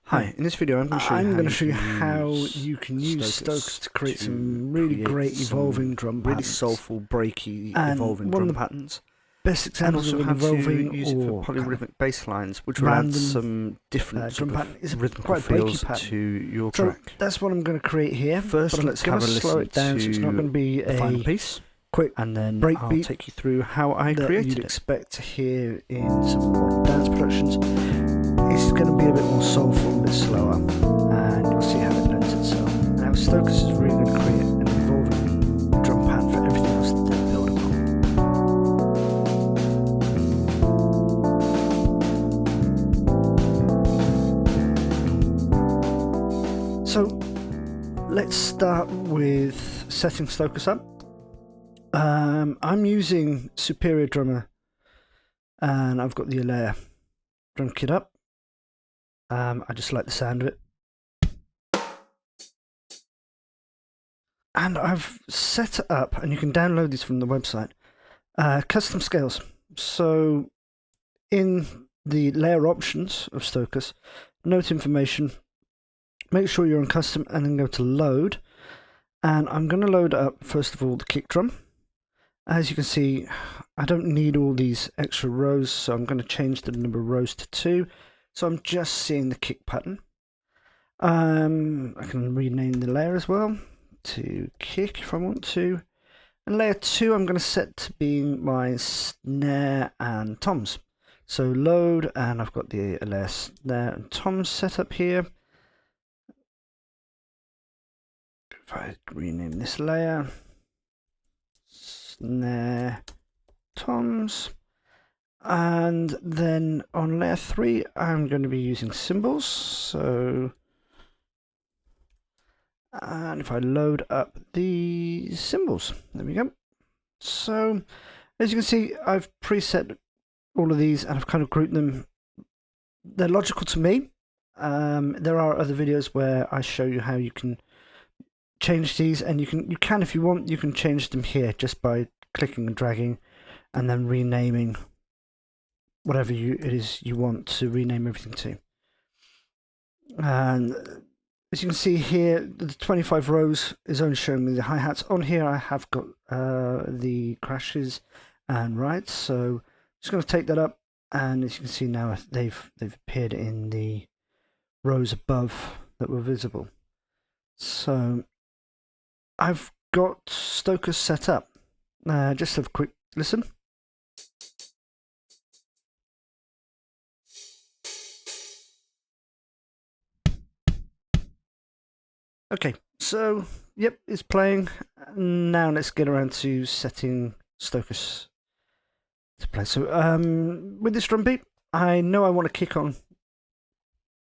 Hi, in this video I'm going to show you how you can use Stokus to create some really great evolving drum really patterns. soulful, breaky, And evolving one of drum the patterns. Best And examples also of how an to evolving use it for or polyrhythmic bass lines, which will add random, some different drum sort pattern is of rhythmical quite a breaky feels pattern. to your So track. that's what I'm going to create here. First, but I'm let's going have to a slow listen it down, to so it's not going to be the final a piece, quick and then break I'll beat take you through how I that created you'd it. expect to hear in some modern dance productions. It's going to be a bit more soulful, a bit slower, and you'll see how it lends itself. Now Stokus is really going to create an evolving drum pattern for everything else that they build upon. So let's start with setting Stokus up. I'm using Superior Drummer, and I've got the Alea drum kit up. I just like the sound of it. And I've set it up, and you can download these from the website, custom scales. So in the layer options of Stokus, note information, make sure you're on custom, and then go to load. And I'm going to load up, first of all, the kick drum. As you can see, I don't need all these extra rows, so I'm going to change the number of rows to 2. So I'm just seeing the kick pattern. I can rename the layer as well to kick if I want to. And layer 2 I'm going to set to being my snare and toms. So load, and I've got the layer snare and toms set up here. If I rename this layer, snare, toms, and then on layer 3 I'm going to be using cymbals. So, and if I load up the cymbals, there we go. So as you can see, I've preset all of these and I've kind of grouped them. They're logical to me. There are other videos where I show you how you can change these, and you can if you want, you can change them here just by clicking and dragging and then renaming whatever it is you want to rename everything to. And as you can see here, the 25 rows is only showing me the hi-hats. On here I have got the crashes and rides, so I'm just going to take that up, and as you can see now they've appeared in the rows above that were visible. So I've got Stokus set up. Just have a quick listen. Okay, so yep, it's playing. Now let's get around to setting Stokus to play. So with this drum beat, I know I want to kick on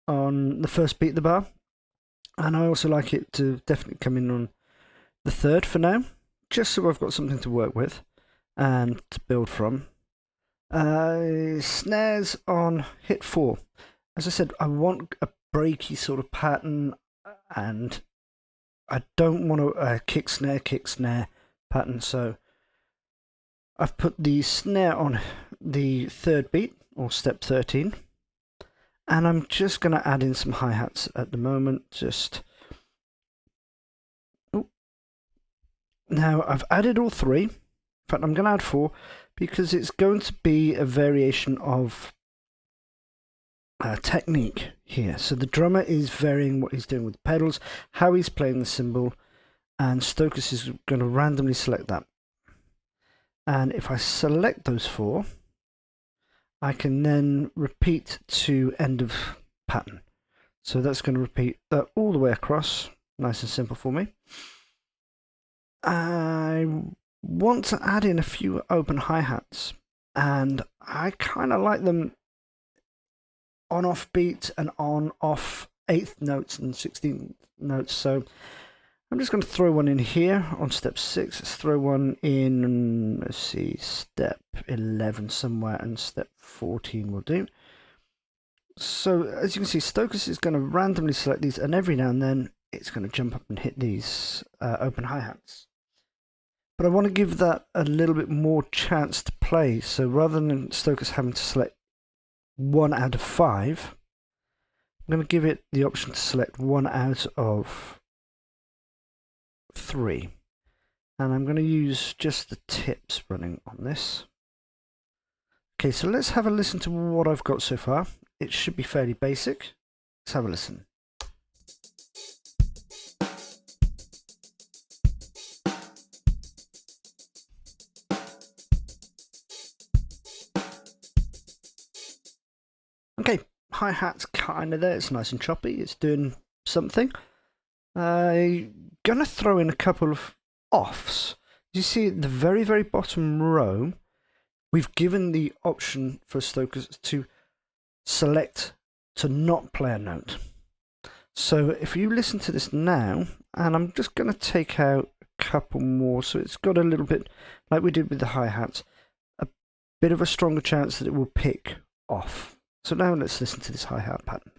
the first beat of the bar, and I also like it to definitely come in on the third for now, just so I've got something to work with and to build from. Snares on hit 4. As I said, I want a breaky sort of pattern, and I don't want a kick snare pattern, so I've put the snare on the third beat, or step 13, and I'm just going to add in some hi-hats at the moment. Now I've added all 3. In fact, I'm going to add 4 because it's going to be a variation of technique here. So the drummer is varying what he's doing with the pedals, how he's playing the cymbal, and Stokus is going to randomly select that. And if I select those 4, I can then repeat to end of pattern. So that's going to repeat that all the way across, nice and simple for me. I want to add in a few open hi-hats, and I kind of like them on-off beat and on-off 8th notes and 16th notes. So I'm just going to throw one in here on step 6. Let's throw one in, let's see, step 11 somewhere, and step 14 will do. So as you can see, Stokus is going to randomly select these, and every now and then it's going to jump up and hit these open hi-hats. But I want to give that a little bit more chance to play. So rather than Stokus having to select 1 out of 5, I'm going to give it the option to select 1 out of 3. And I'm going to use just the tips running on this. Okay, so let's have a listen to what I've got so far. It should be fairly basic. Let's have a listen. Okay, hi-hat's kind of there. It's nice and choppy. It's doing something. I'm going to throw in a couple of offs. You see at the very, very bottom row, we've given the option for Stokus to select to not play a note. So if you listen to this now, and I'm just going to take out a couple more, so it's got a little bit, like we did with the hi-hats, a bit of a stronger chance that it will pick off. So now let's listen to this hi-hat pattern.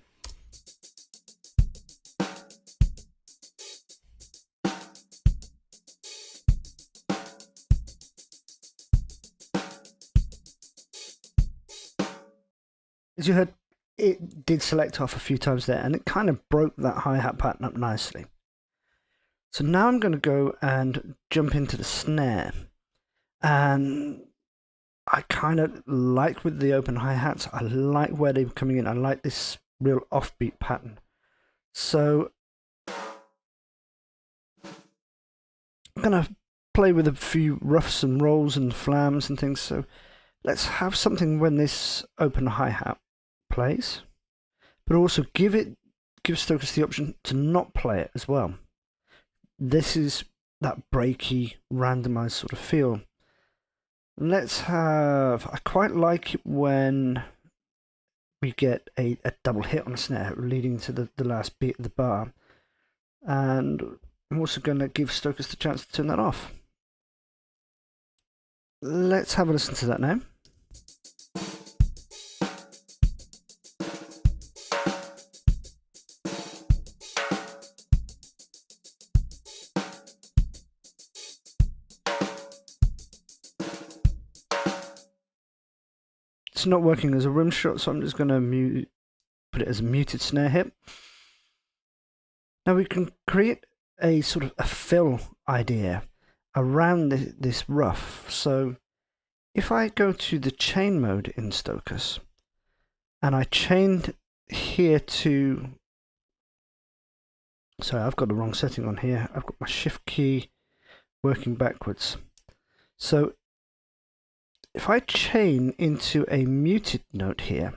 As you heard, it did select off a few times there, and it kind of broke that hi-hat pattern up nicely. So now I'm going to go and jump into the snare. And I kind of like with the open hi-hats, I like where they're coming in. I like this real offbeat pattern. So I'm going to play with a few roughs and rolls and flams and things. So let's have something when this open hi-hat plays, but also give Stokus the option to not play it as well. This is that breaky, randomized sort of feel. I quite like it when we get a double hit on a snare leading to the last beat of the bar. And I'm also going to give Stokus the chance to turn that off. Let's have a listen to that now. It's not working as a rim shot, so I'm just going to put it as a muted snare hit. Now we can create a sort of a fill idea around this rough. So if I go to the chain mode in Stokus, and I chained here to... Sorry, I've got the wrong setting on here. I've got my shift key working backwards. So if I chain into a muted note here,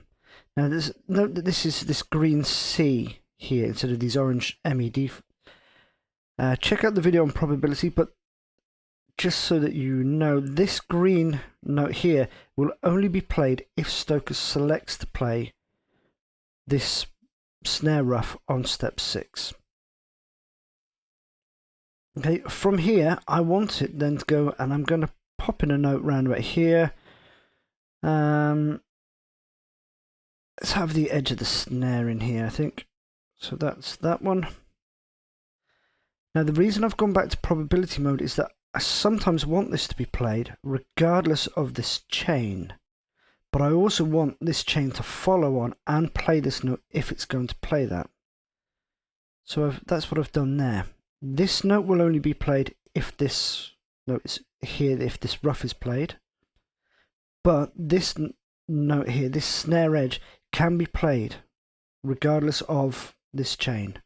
now note that this is this green C here instead of these orange MED. Check out the video on probability, but just so that you know, this green note here will only be played if Stokus selects to play this snare rough on step 6. Okay, from here, I want it then to go, and I'm going to pop in a note round about here. Let's have the edge of the snare in here, I think. So that's that one. Now the reason I've gone back to probability mode is that I sometimes want this to be played regardless of this chain. But I also want this chain to follow on and play this note if it's going to play that. So that's what I've done there. This note will only be played if this note is here, if this rough is played. But this note here, this snare edge, can be played regardless of this chain.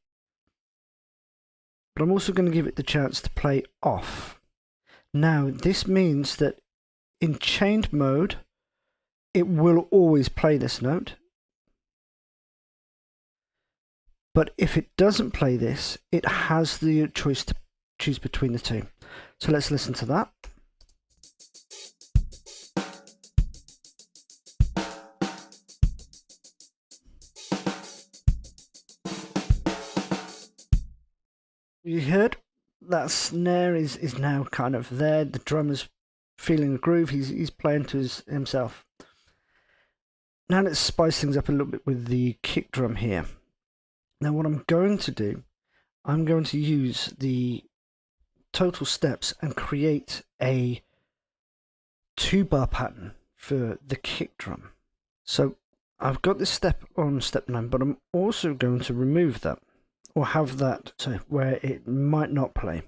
But I'm also going to give it the chance to play off. Now, this means that in chained mode, it will always play this note. But if it doesn't play this, it has the choice to choose between the two. So let's listen to that. You heard that snare is now kind of there. The drummer's feeling the groove. He's playing to himself. Now let's spice things up a little bit with the kick drum here. Now what I'm going to do, I'm going to use the total steps and create a 2-bar pattern for the kick drum. So I've got this step on step 9, but I'm also going to remove that, or have that where it might not play.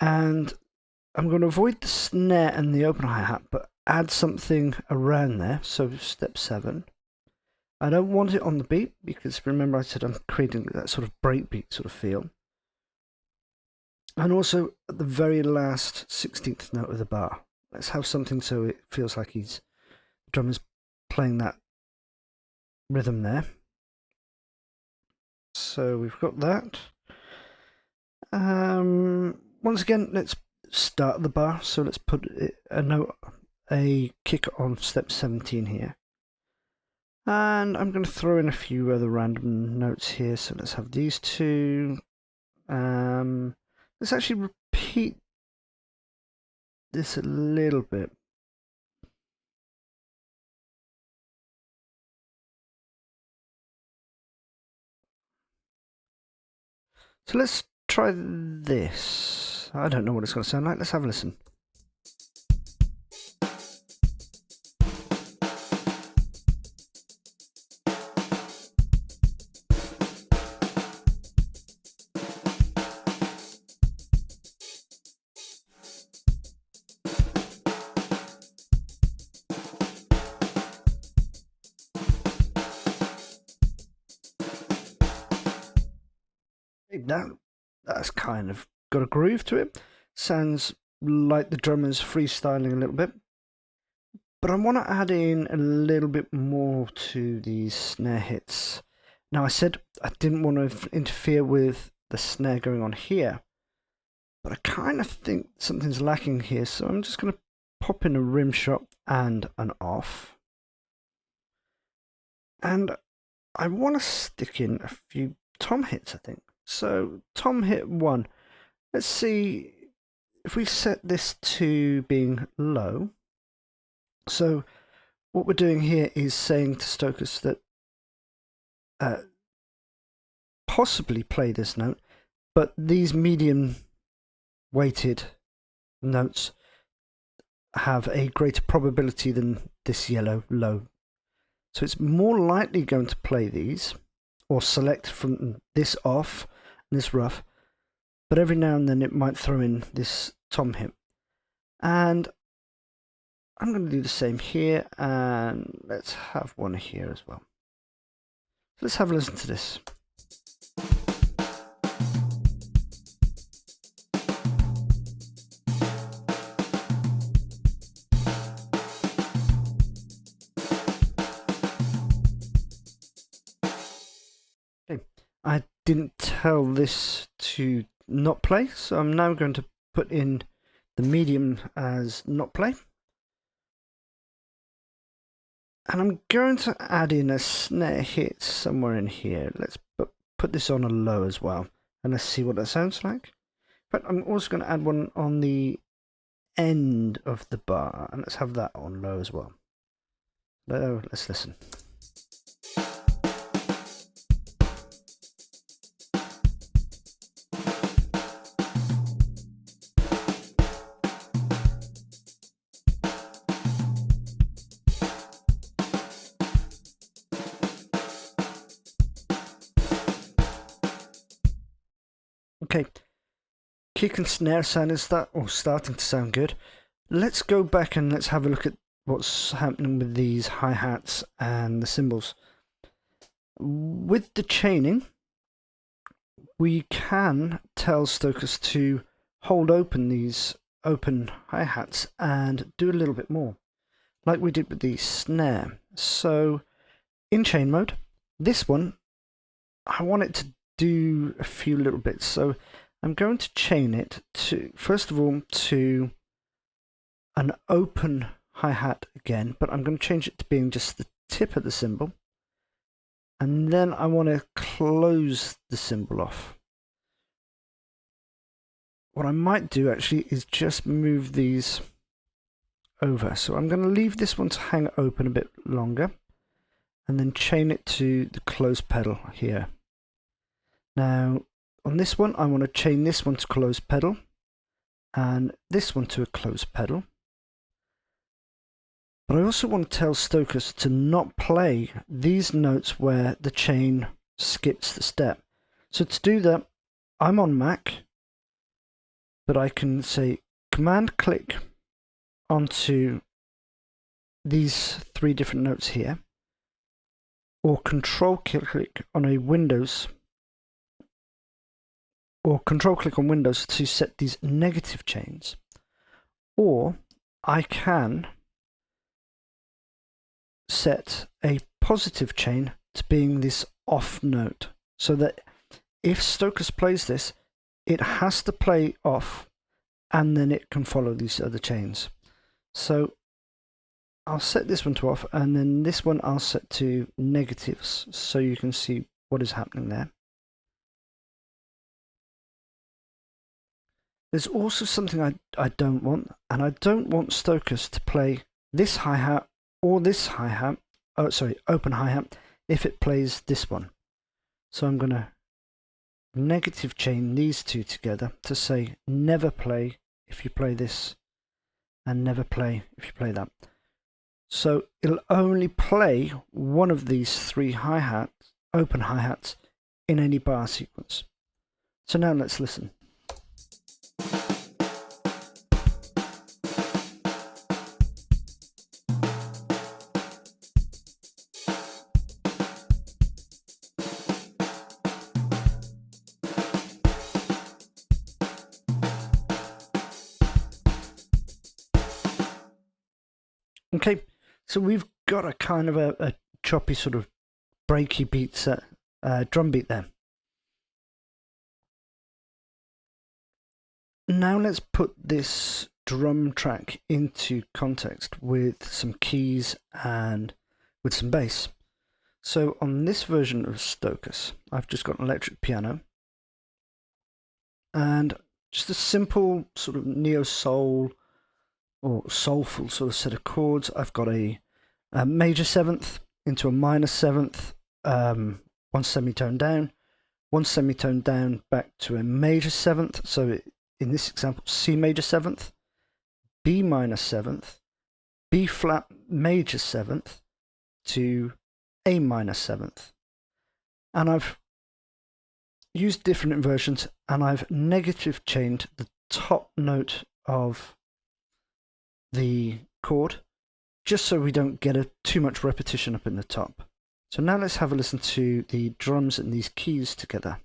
And I'm going to avoid the snare and the open hi-hat, but add something around there. So step 7. I don't want it on the beat, because remember I said I'm creating that sort of breakbeat sort of feel. And also at the very last 16th note of the bar. Let's have something so it feels like the drummer's playing that rhythm there. So we've got that. Once again, let's start the bar. So let's put a kick on step 17 here. And I'm going to throw in a few other random notes here. So let's have these two. Let's actually repeat this a little bit. So let's try this. I don't know what it's going to sound like. Let's have a listen. That's kind of got a groove to it. Sounds like the drummer's freestyling a little bit. But I want to add in a little bit more to these snare hits. Now I said I didn't want to interfere with the snare going on here, but I kind of think something's lacking here, so I'm just going to pop in a rim shot and an off. And I want to stick in a few tom hits, I think. So tom hit 1, let's see if we set this to being low. So what we're doing here is saying to Stokus that possibly play this note, but these medium weighted notes have a greater probability than this yellow low. So it's more likely going to play these, or select from this off and this rough, but every now and then it might throw in this tom hit. And I'm going to do the same here, and let's have one here as well. So let's have a listen to this. Okay. I didn't tell this to not play, so I'm now going to put in the medium as not play. And I'm going to add in a snare hit somewhere in here. Let's put this on a low as well, and let's see what that sounds like. But I'm also going to add one on the end of the bar, and let's have that on low as well. Let's listen. Okay, kick and snare sound is starting to sound good. Let's go back and let's have a look at what's happening with these hi-hats and the cymbals. With the chaining, we can tell Stokus to hold open these open hi-hats and do a little bit more, like we did with the snare. So in chain mode, this one, I want it to do a few little bits. So I'm going to chain it to, first of all, to an open hi-hat again, but I'm going to change it to being just the tip of the cymbal. And then I want to close the cymbal off. What I might do actually is just move these over. So I'm going to leave this one to hang open a bit longer, and then chain it to the close pedal here. Now, on this one, I want to chain this one to close pedal, and this one to a close pedal. But I also want to tell Stokus to not play these notes where the chain skips the step. So to do that, I'm on Mac, but I can say Command click onto these 3 different notes here, or Control click on a Windows, or Control click on Windows to set these negative chains, or I can set a positive chain to being this off note, so that if Stokus plays this, it has to play off and then it can follow these other chains. So I'll set this one to off, and then this one I'll set to negatives so you can see what is happening there. There's also something I don't want, and I don't want Stokus to play this hi-hat or this hi-hat, oh sorry, open hi-hat, if it plays this one. So I'm going to negative chain these 2 together to say never play if you play this, and never play if you play that. So it'll only play one of these 3 hi-hats, open hi-hats, in any bar sequence. So now let's listen. Okay, so we've got a kind of a choppy sort of breaky beat set, drum beat there. Now let's put this drum track into context with some keys and with some bass. So on this version of Stokus, I've just got an electric piano and just a simple sort of neo-soul or soulful sort of set of chords. I've got a major 7th into a minor 7th, 1 semitone down, 1 semitone down back to a major 7th. So in this example, C major 7th, B minor 7th, B flat major 7th to A minor 7th. And I've used different inversions, and I've negative chained the top note of the chord, just so we don't get too much repetition up in the top. So now let's have a listen to the drums and these keys together.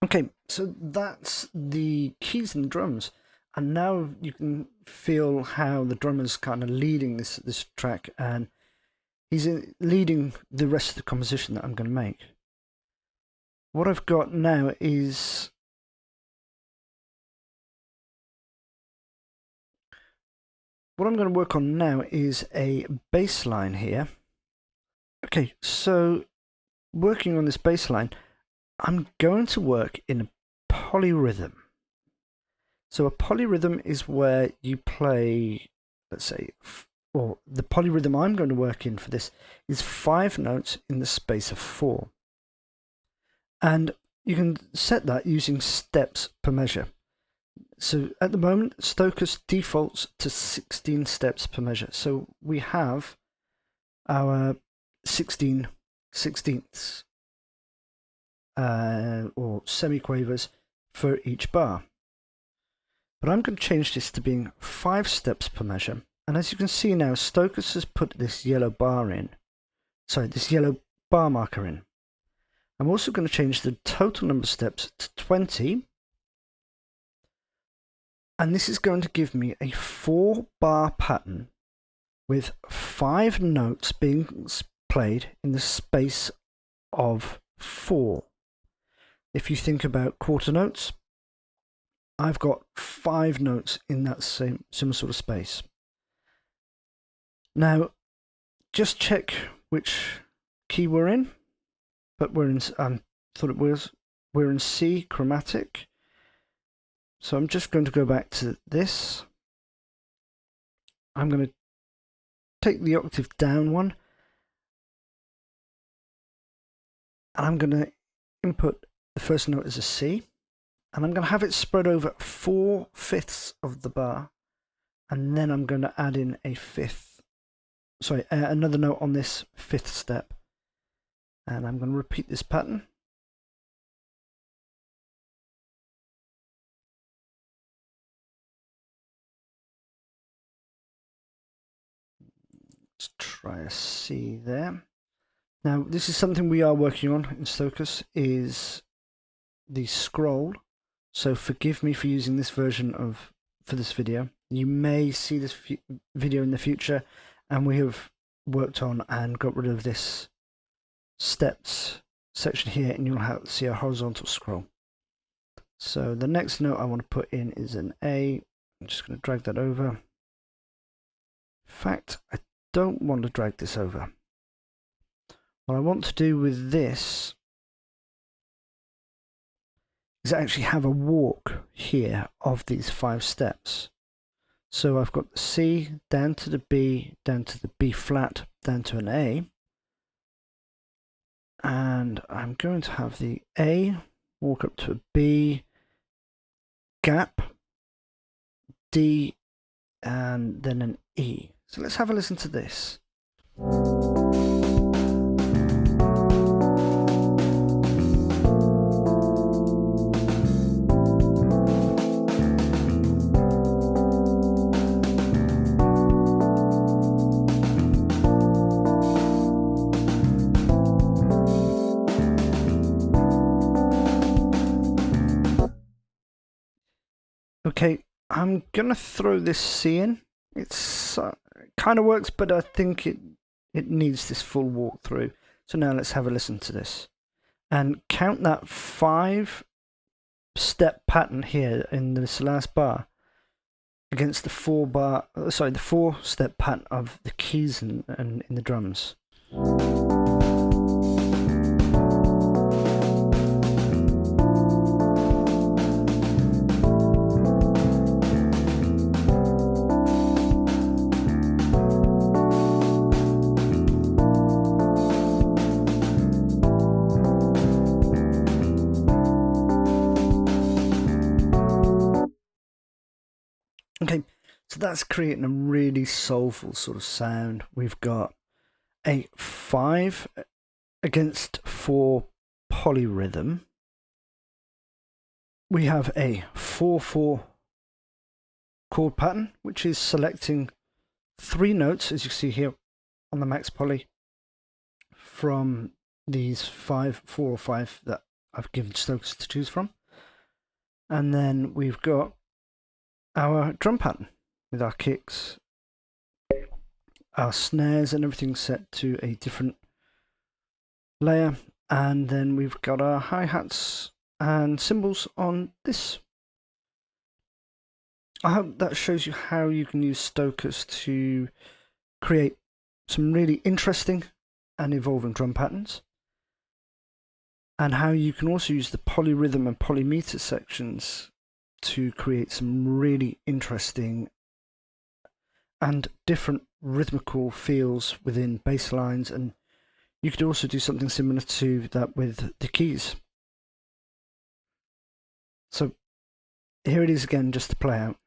Okay, so that's the keys and drums, and now you can feel how the drummer's kind of leading this track, and he's leading the rest of the composition that I'm going to make. What I've got now is what I'm going to work on now is a bass line here. Okay, so working on this bass line, I'm going to work in a polyrhythm. So a polyrhythm is where you play, let's say, or the polyrhythm I'm going to work in for this is 5 notes in the space of 4. And you can set that using steps per measure. So at the moment, Stokus defaults to 16 steps per measure. So we have our 16 sixteenths. Or semiquavers for each bar. But I'm going to change this to being 5 steps per measure. And as you can see now, Stokus has put this yellow bar in. Sorry, this yellow bar marker in. I'm also going to change the total number of steps to 20. And this is going to give me a 4-bar pattern with 5 notes being played in the space of 4. If you think about quarter notes, I've got 5 notes in that similar sort of space. Now, just check which key we're in, but we're in, thought it was we're in C chromatic. So I'm just going to go back to this. I'm going to take the octave down one, and I'm going to input the first note as a C, and I'm going to have it spread over 4/5 of the bar, and then I'm going to add in a another note on this 5th step, and I'm going to repeat this pattern. Let's try a C there. Now, this is something we are working on in Stokus, is the scroll. So forgive me for using this version for this video. You may see this video in the future, and we have worked on and got rid of this steps section here, and you'll see a horizontal scroll. So the next note I want to put in is an A. I'm just going to drag that over. In fact, I don't want to drag this over. What I want to do with this is actually have a walk here of these 5 steps. So I've got the C down to the B, down to the B flat, down to an A. And I'm going to have the A walk up to a B, gap, D, and then an E. So let's have a listen to this. Okay, I'm gonna throw this C in. It's kind of works, but I think it needs this full walkthrough. So now let's have a listen to this and count that 5-step pattern here in this last bar against the 4-step pattern of the keys and in the drums. Okay, so that's creating a really soulful sort of sound. We've got a 5 against 4 polyrhythm. We have a 4/4 chord pattern, which is selecting 3 notes, as you see here on the max poly, from these 4 or 5 that I've given Stokus to choose from. And then we've got our drum pattern with our kicks, our snares, and everything set to a different layer. And then we've got our hi-hats and cymbals on this. I hope that shows you how you can use Stokus to create some really interesting and evolving drum patterns, and how you can also use the polyrhythm and polymeter sections to create some really interesting and different rhythmical feels within bass lines, and you could also do something similar to that with the keys. So here it is again, just to play out.